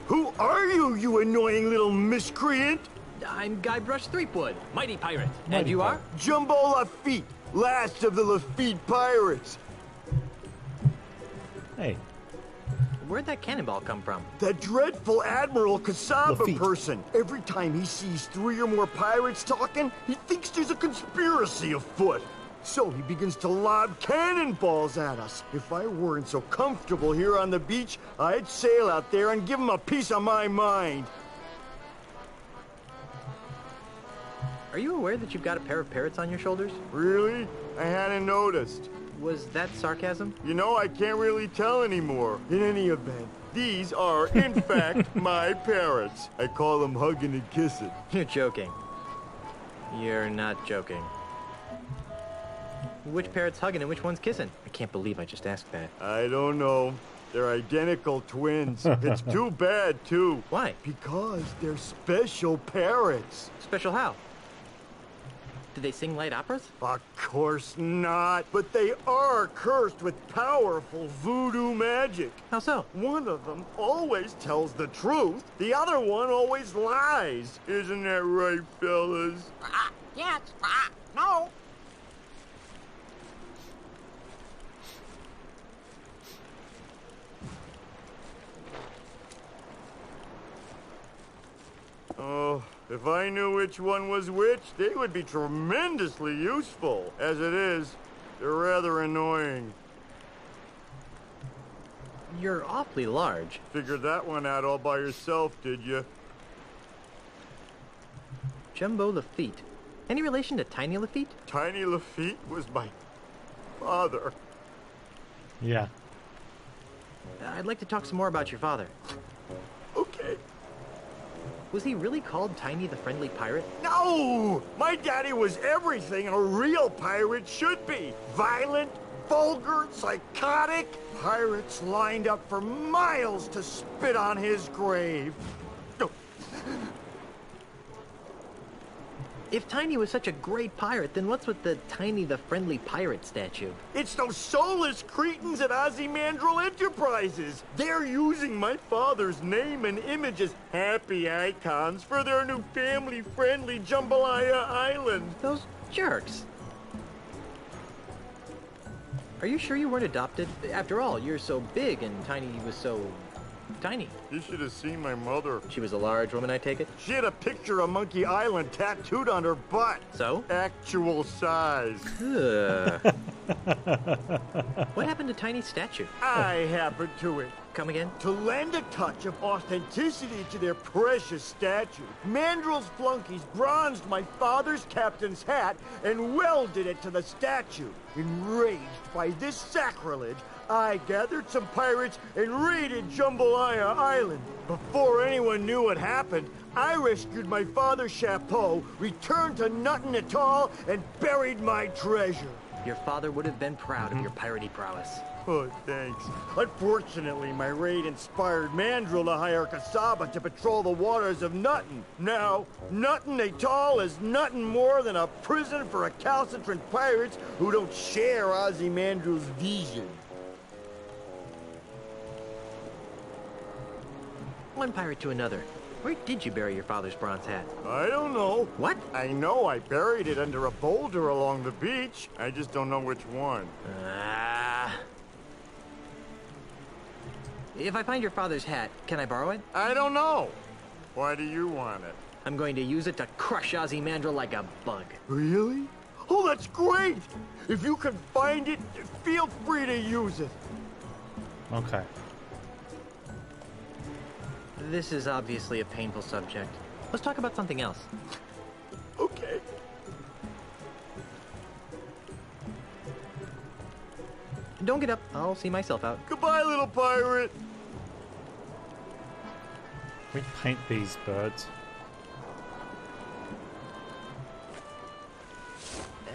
Who are you, you annoying little miscreant? I'm Guybrush Threepwood, mighty pirate. Mighty And you pirate. are? Jumbo Lafitte, last of the Lafitte pirates. Hey, Where'd that cannonball come from? That dreadful Admiral Kasaba Lafitte. person. Every time he sees 3 or more pirates talking, he thinks there's a conspiracy afoot. So he begins to lob cannonballs at us. If I weren't so comfortable here on the beach, I'd sail out there and give him a piece of my mind. Are you aware that you've got a pair of parrots on your shoulders? Really? I hadn't noticed. Was that sarcasm? You know, I can't really tell anymore. In any event, these are, in fact, my parrots. I call them hugging and kissing. You're joking. You're not joking. Which parrot's hugging and which one's kissing? I can't believe I just asked that. I don't know. They're identical twins. It's too bad, too. Why? Because they're special parrots. Special how? Do they sing light operas? Of course not. But they are cursed with powerful voodoo magic. How so? One of them always tells the truth. The other one always lies. Isn't that right, fellas? Yes. No. Oh, if I knew which one was which, they would be tremendously useful. As it is, they're rather annoying. You're awfully large. Figured that one out all by yourself, did you? Jumbo Lafitte. Any relation to Tiny Lafitte? Tiny Lafitte was my father. yeah. I'd like to talk some more about your father. Okay. Was he really called Tiny the Friendly Pirate? No! My daddy was everything a real pirate should be. Violent, vulgar, psychotic. Pirates lined up for miles to spit on his grave. If Tiny was such a great pirate, then what's with the Tiny the Friendly Pirate statue? It's those soulless cretins at Ozymandias Enterprises. They're using my father's name and image as happy icons for their new family-friendly Jambalaya Island. Those jerks. Are you sure you weren't adopted? After all, you're so big and Tiny was so tiny. You should have seen my mother. She was a large woman, I take it? She had a picture of Monkey Island tattooed on her butt. So? Actual size. Ugh. What happened to Tiny's statue? I happened to it. Come again? To lend a touch of authenticity to their precious statue, Mandrill's flunkies bronzed my father's captain's hat and welded it to the statue. Enraged by this sacrilege, I gathered some pirates and raided Jambalaya Island. Before anyone knew what happened, I rescued my father's chapeau, returned to Nuttin Atoll, and buried my treasure. Your father would have been proud of your piratey prowess. Oh, thanks. Unfortunately, my raid inspired Mandrill to hire Kasaba to patrol the waters of Nuttin. Now, Nuttin Atoll is nothing more than a prison for recalcitrant pirates who don't share Ozymandias' vision. One pirate to another. Where did you bury your father's bronze hat? I don't know. What? I know I buried it under a boulder along the beach. I just don't know which one. If I find your father's hat, can I borrow it? I don't know. Why do you want it? I'm going to use it to crush Ozymandias like a bug. Really? Oh, that's great! If you can find it, feel free to use it. Okay. This is obviously a painful subject. Let's talk about something else. Okay. Don't get up. I'll see myself out. Goodbye, little pirate. We paint these birds.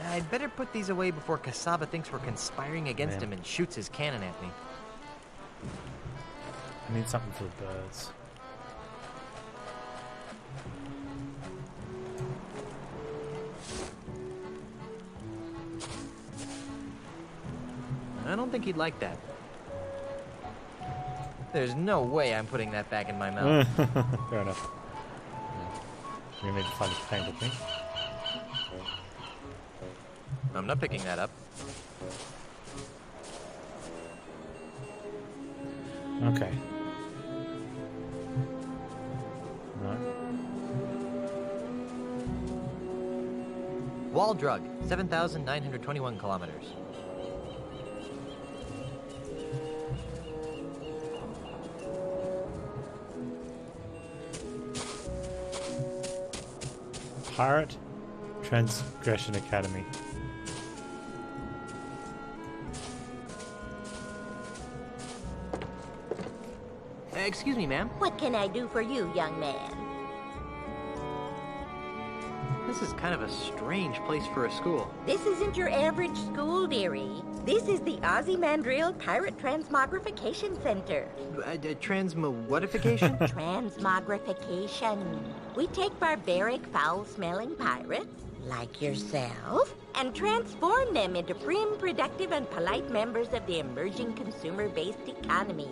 I'd better put these away before Kasaba thinks we're conspiring against him and shoots his cannon at me. I need something for the birds. I don't think he'd like that. There's no way I'm putting that back in my mouth. Fair enough. We need to find a paint, I think. I'm not picking that up. Okay. No. Wall drug, 7,921 kilometers. Pirate Transgression Academy. Excuse me, ma'am. What can I do for you, young man? This is kind of a strange place for a school. This isn't your average school, dearie. This is the Ozymandial Pirate Transmogrification Center. Transmowhatification? Transmogrification. We take barbaric, foul-smelling pirates, like yourself, and transform them into prim, productive, and polite members of the emerging consumer-based economy.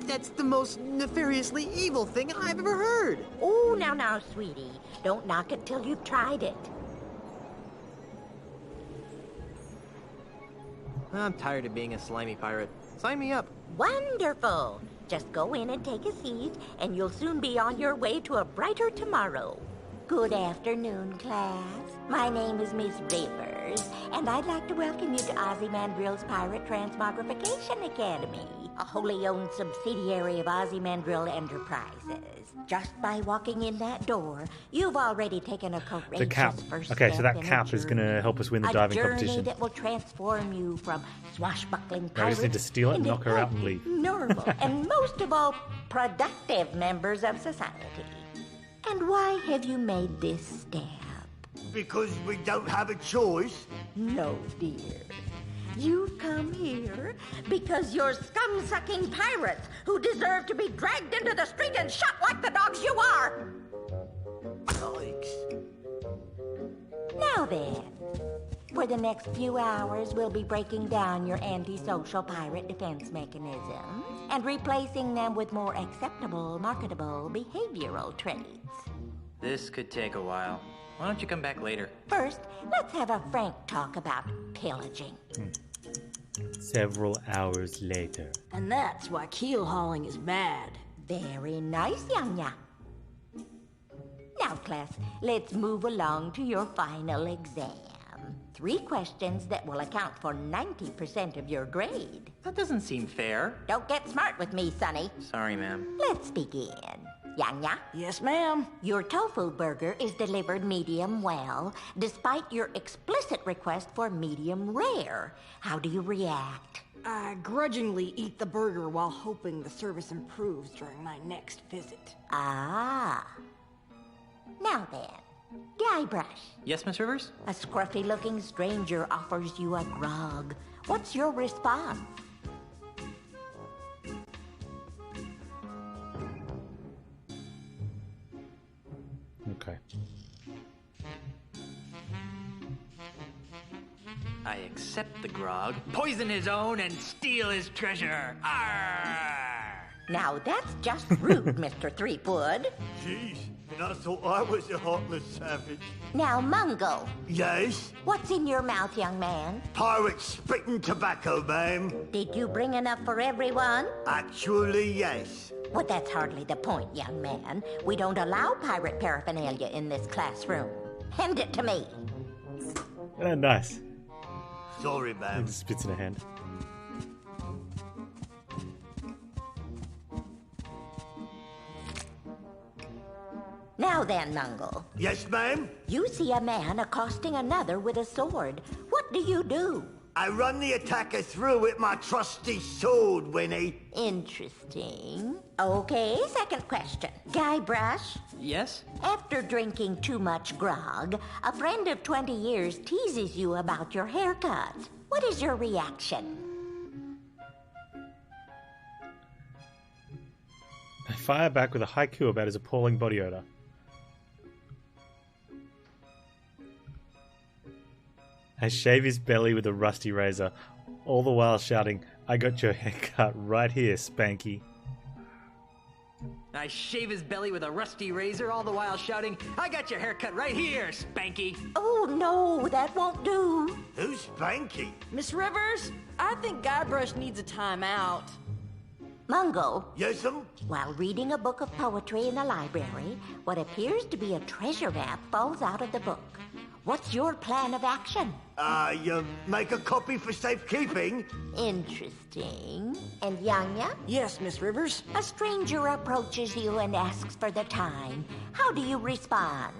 That's the most nefariously evil thing I've ever heard. Oh, now, sweetie. Don't knock it till you've tried it. I'm tired of being a slimy pirate. Sign me up. Wonderful. Just go in and take a seat, and you'll soon be on your way to a brighter tomorrow. Good afternoon, class. My name is Miss Rivers, and I'd like to welcome you to Ozymandial's Pirate Transmogrification Academy, a wholly owned subsidiary of Ozymandial Enterprises. Just by walking in that door, you've already taken a courageous The cap. first Okay, step so that in a cap is going to journey. help us win the A diving journey competition. that will transform you from swashbuckling I pirates just need to steal it, into knock her out, and healthy, leave. normal, and most of all, productive members of society. And why have you made this step? Because we don't have a choice. No, dear. You've come here because you're scum-sucking pirates who deserve to be dragged into the street and shot like the dogs you are. Yikes. Now then, for the next few hours, we'll be breaking down your antisocial pirate defense mechanisms and replacing them with more acceptable, marketable behavioral traits. This could take a while. Why don't you come back later? First, let's have a frank talk about pillaging. Several hours later. And that's why keel hauling is bad. Very nice, Young-ya. Now, class, let's move along to your final exam. 3 questions that will account for 90% of your grade. That doesn't seem fair. Don't get smart with me, Sonny. Sorry, ma'am. Let's begin. Yang-ya, Yes, ma'am. your tofu burger is delivered medium well, despite your explicit request for medium rare. How do you react? I grudgingly eat the burger while hoping the service improves during my next visit. Ah. Now then, Guybrush. Yes, Miss Rivers? A scruffy-looking stranger offers you a grog. What's your response? Okay. I accept the grog, poison his own, and steal his treasure. Arr! Now that's just rude, Mr. Threepwood. Jeez, and I thought I was a heartless savage. Now, Mungo, Yes? what's in your mouth, young man? Pirate spitting tobacco, ma'am. Did you bring enough for everyone? Actually, yes. Well, that's hardly the point, young man. We don't allow pirate paraphernalia in this classroom. Hand it to me. Nice. Sorry, He ma'am. just spits in a hand. Now then, Mungo, Yes, ma'am? you see a man accosting another with a sword. What do you do? I run the attacker through with my trusty sword, Winnie. Interesting. Okay, second question. Guybrush, Yes? after drinking too much grog, a friend of 20 years teases you about your haircut. What is your reaction? I fire back with a haiku about his appalling body odor. I shave his belly with a rusty razor, all the while shouting, "I got your haircut right here, Spanky." I shave his belly with a rusty razor, all the while shouting, "I got your haircut right here, Spanky!" Oh, no, that won't do. Who's Spanky? Miss Rivers, I think Guybrush needs a timeout. Mungo, Yes'm? while reading a book of poetry in a library, what appears to be a treasure map falls out of the book. What's your plan of action? You make a copy for safekeeping? Interesting. And Yanya? Yes, Miss Rivers. A stranger approaches you and asks for the time. How do you respond?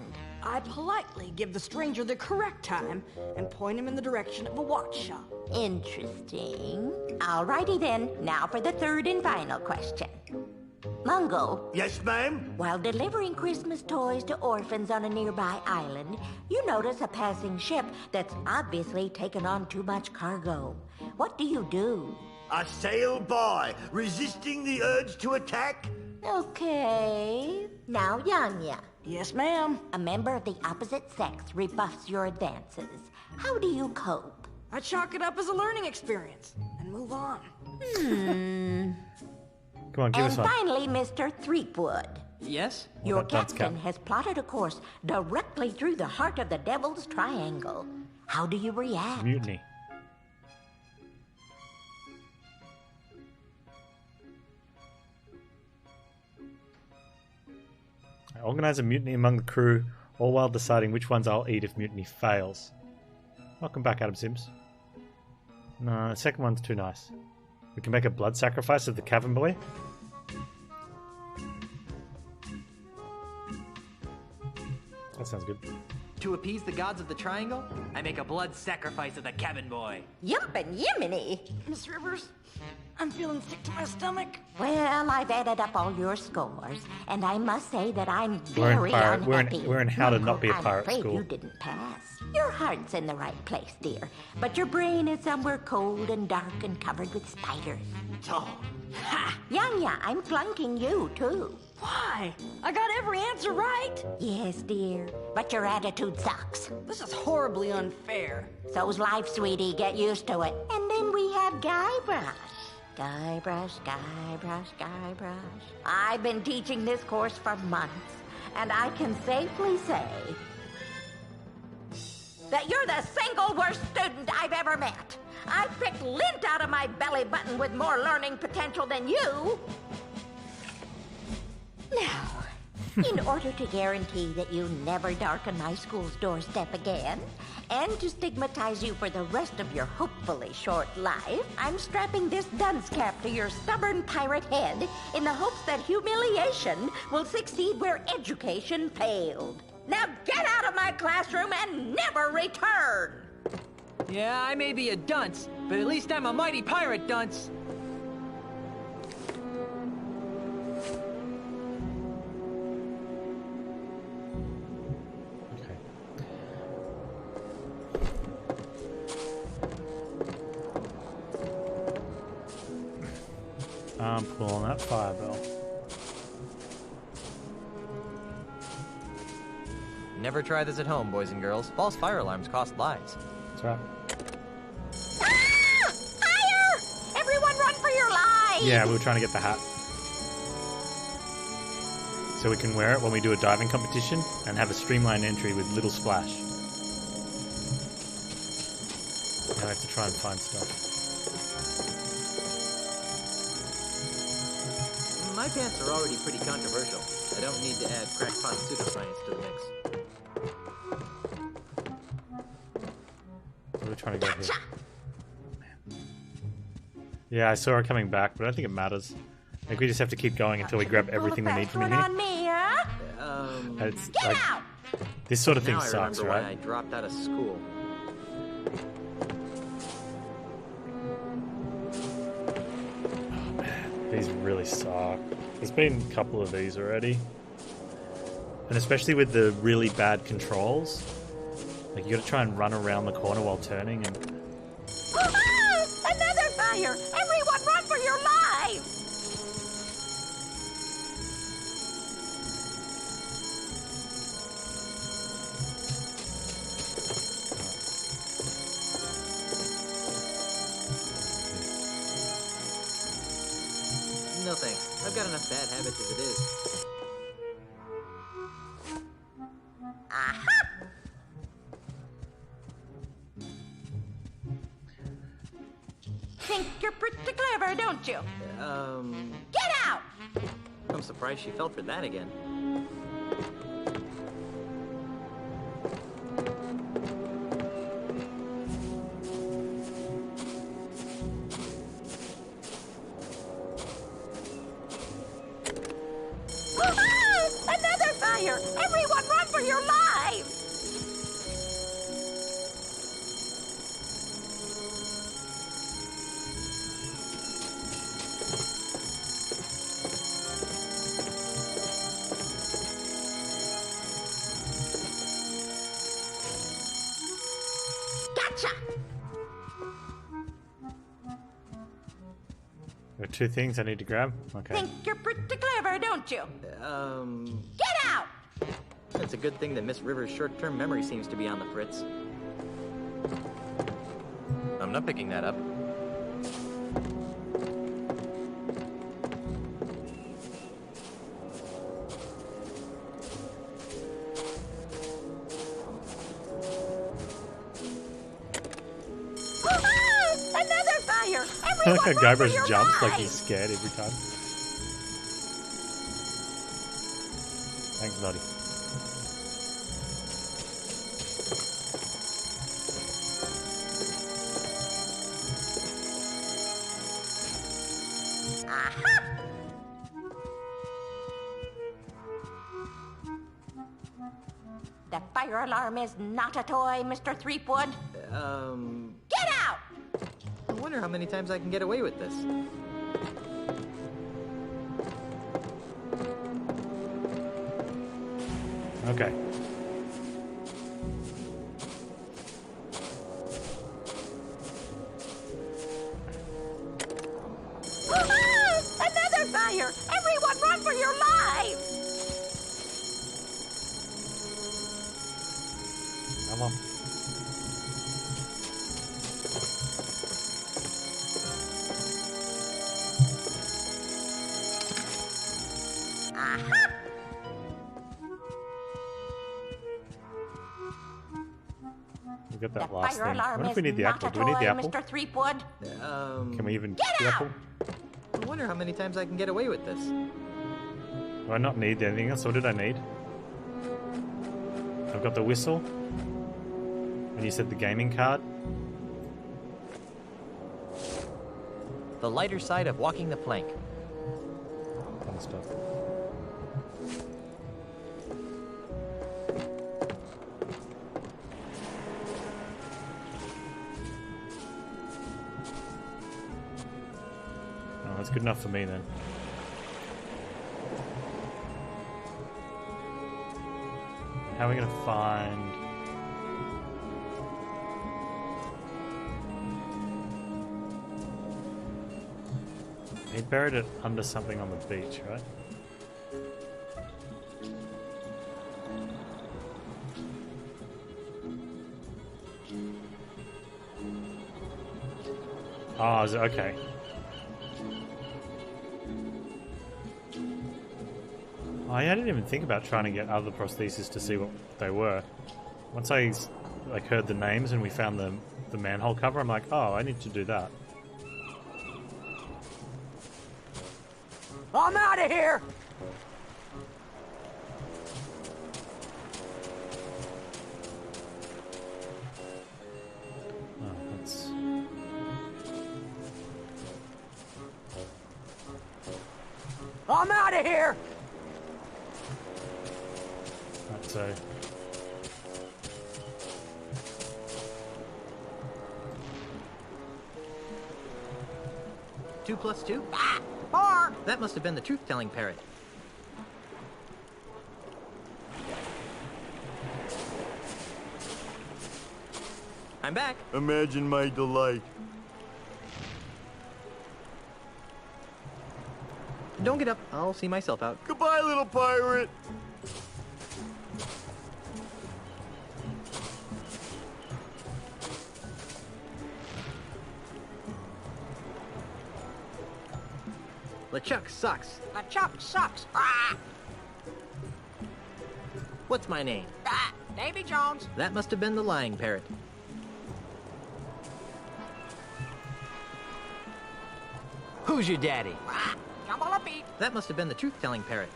I politely give the stranger the correct time and point him in the direction of a watch shop. Interesting. Alrighty then, now for the third and final question. Mungo, Yes, ma'am? while delivering Christmas toys to orphans on a nearby island, you notice a passing ship that's obviously taken on too much cargo. What do you do? I sail by, resisting the urge to attack? Okay. Now, Yanya. Yes, ma'am. A member of the opposite sex rebuffs your advances. How do you cope? I chalk it up as a learning experience and move on. Come on, give And us one. finally, Mr. Threepwood. Yes? Your about Dunce captain Cap? has plotted a course directly through the heart of the Devil's Triangle. How do you react? Mutiny. I organize a mutiny among the crew, all while deciding which ones I'll eat if mutiny fails. Welcome back, Adam Sims. No, the second one's too nice. We can make a blood sacrifice of the cabin boy. That sounds good. To appease the gods of the triangle, I make a blood sacrifice of the cabin boy. Yumpin' Yiminy! Miss Rivers, I'm feeling sick to my stomach. Well, I've added up all your scores, and I must say that I'm We're in very pirate- we're in- unhappy. we're in how to not be a I'm pirate afraid school. you didn't pass. Your heart's in the right place, dear, but your brain is somewhere cold and dark and covered with spiders. Oh, Ha! Yanya, I'm flunking you, too. Why? I got every answer right. Yes, dear, but your attitude sucks. This is horribly unfair. So's life, sweetie. Get used to it. And then we have Guybrush. Guybrush, Guybrush, Guybrush. I've been teaching this course for months, and I can safely say that you're the single worst student I've ever met. I've picked lint out of my belly button with more learning potential than you. Now, in order to guarantee that you never darken my school's doorstep again, and to stigmatize you for the rest of your hopefully short life, I'm strapping this dunce cap to your stubborn pirate head in the hopes that humiliation will succeed where education failed. Now get out of my classroom and never return! Yeah, I may be a dunce, but at least I'm a mighty pirate dunce. Okay. I'm pulling that fire bell. Never try this at home, boys and girls. False fire alarms cost lives. That's right. Ah! Fire! Everyone run for your lives! Yeah, we were trying to get the hat. So we can wear it when we do a diving competition and have a streamlined entry with little splash. Now I have to try and find stuff. My pants are already pretty controversial. I don't need to add crackpot pseudoscience to the mix. Where are we trying to go here? Yeah, I saw her coming back, but I don't think it matters. I think we just have to keep going until we grab everything we need from in One here. on me, huh? It's Get like, out! this sort of thing Now I sucks, remember why I right? dropped out of school. These really suck. There's been a couple of these already. And especially with the really bad controls. Like, you gotta try and run around the corner while turning and... Ah! Another fire! Everyone run for your lives! No thanks. I've got enough bad habits as it is. Aha! Think you're pretty clever, don't you? Get out! I'm surprised she fell for that again. Another fire! Everyone run for your lives! Gotcha! There are two things I need to grab. Okay. Think you're pretty clever, don't you? Get out! It's a good thing that Miss Rivers' short-term memory seems to be on the fritz. I'm not picking that up. Another fire! I feel like Everyone a run for Guybrush your jumps like lives! he's scared every time. Thanks, Noddy. Aha! The fire alarm is not a toy, Mr. Threepwood. Get out! I wonder how many times I can get away with this. Okay. Another fire! Everyone run for your lives! Come on. Aha! We got The that last fire thing. I alarm wonder if we is need the not apple. a Do we need the toy, apple? Mr. Threepwood. Can we even Get get the out! apple? I wonder how many times I can get away with this. Do I not need anything else? What did I need? I've got the whistle. And you said the gaming card. The lighter side of walking the plank. Fun stuff. Oh, that's good enough for me then. How are we going to find... He buried it under something on the beach, right? Oh, is it? Okay. Oh, yeah, I didn't even think about trying to get other prostheses to see what they were. Once I like heard the names and we found the manhole cover, I'm like, oh, I need to do that. I'm out of here! Oh, that's... I'm out of here! That's a... 2 plus 2? Bar! That must have been the truth-telling parrot. I'm back. Imagine my delight. Don't get up. I'll see myself out. Goodbye, little pirate. LeChuck sucks. The chuck sucks. Ah! What's my name? Ah! Davy Jones. That must have been the lying parrot. Who's your daddy? Ah! Jumble a beat. That must have been the truth-telling parrot.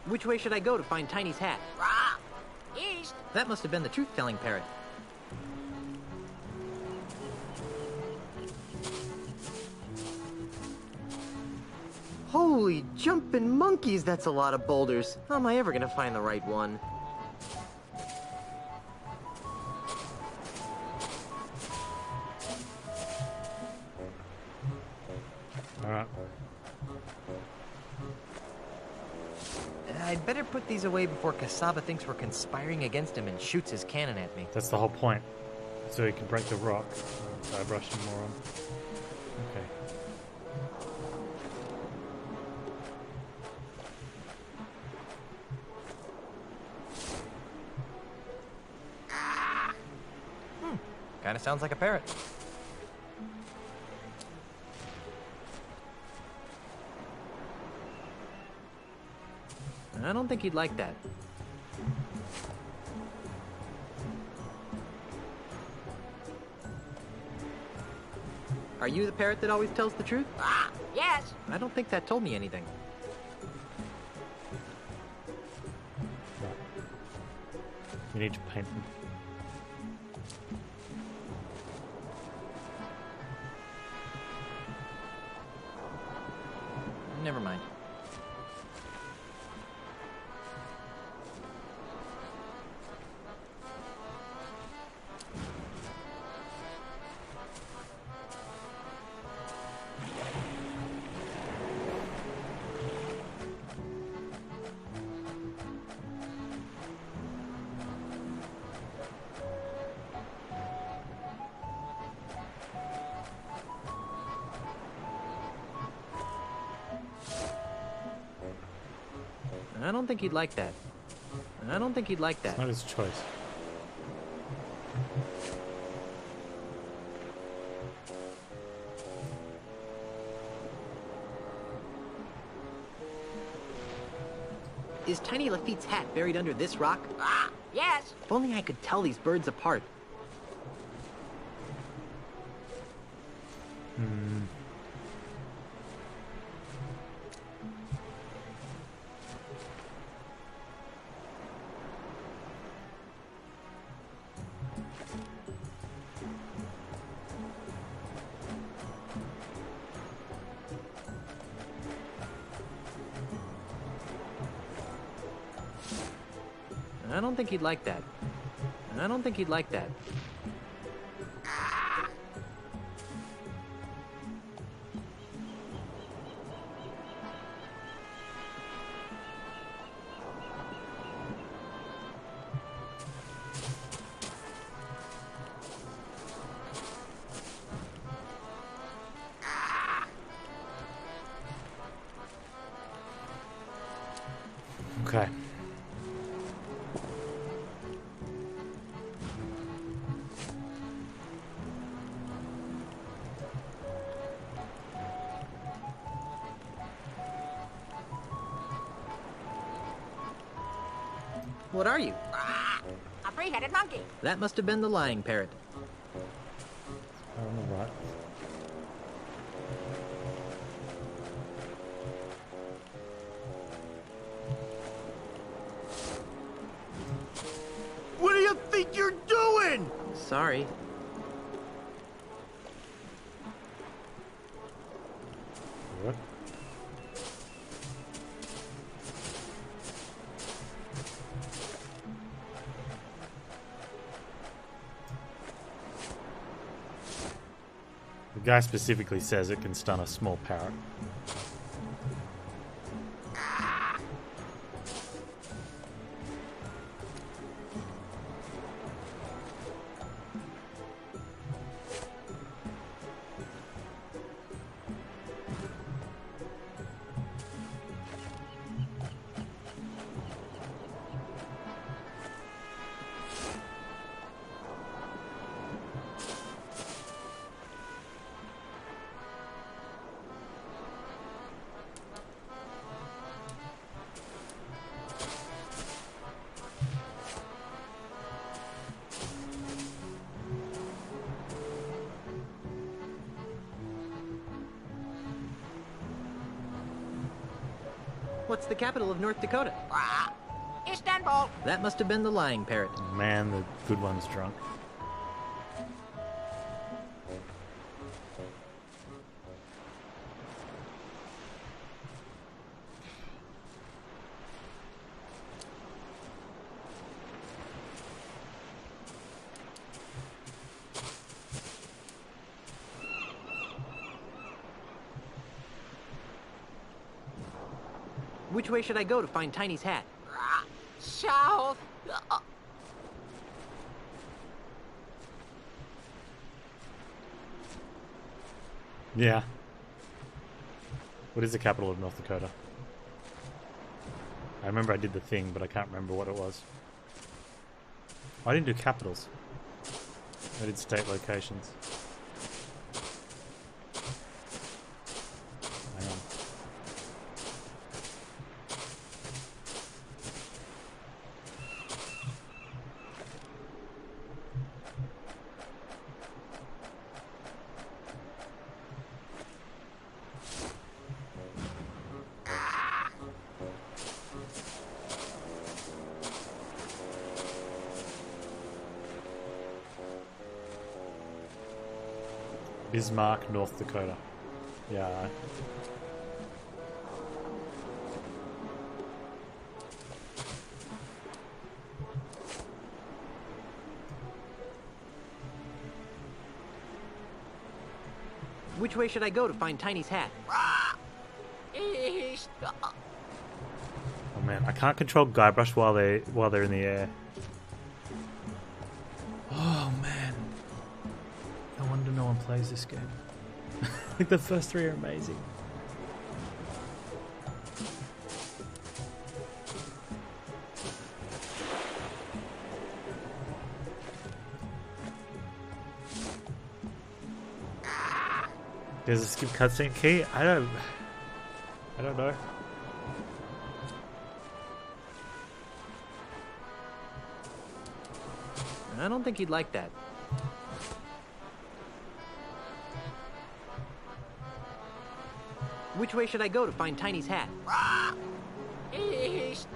Which way should I go to find Tiny's hat? Ah! East. That must have been the truth-telling parrot. Holy jumping monkeys, that's a lot of boulders. How am I ever gonna find the right one? Alright. I'd better put these away before Kasaba thinks we're conspiring against him and shoots his cannon at me. That's the whole point. So he can break the rock. I brushed him more on. Okay. Kinda sounds like a parrot. I don't think he'd like that. Are you the parrot that always tells the truth? Ah! Yes. I don't think that told me anything. We need to paint them. Never mind. I don't think he'd like that. I don't think he'd like that. It's not his choice. Is Tiny Lafitte's hat buried under this rock? Ah! Yes. If only I could tell these birds apart. I don't think he'd like that. I don't think he'd like that. Okay. What are you? Ah! A three-headed monkey. That must have been the lying parrot. On the right. What do you think you're doing? Sorry. What? The guy specifically says it can stun a small parrot. What's the capital of North Dakota? Istanbul. That must have been the lying parrot. Man, the good one's drunk. Which way should I go to find Tiny's hat? South. Yeah. What is the capital of North Dakota? I remember I did the thing, but I can't remember what it was. I didn't do capitals. I did state locations. Hang on. Bismarck, North Dakota. Yeah. Which way should I go to find Tiny's hat? East. Oh man, I can't control Guybrush while they're in the air. Oh man. No wonder no one plays this game. Like the first three are amazing. There's a skip cutscene key? I don't know. I don't think he'd like that. Which way should I go to find Tiny's hat? East.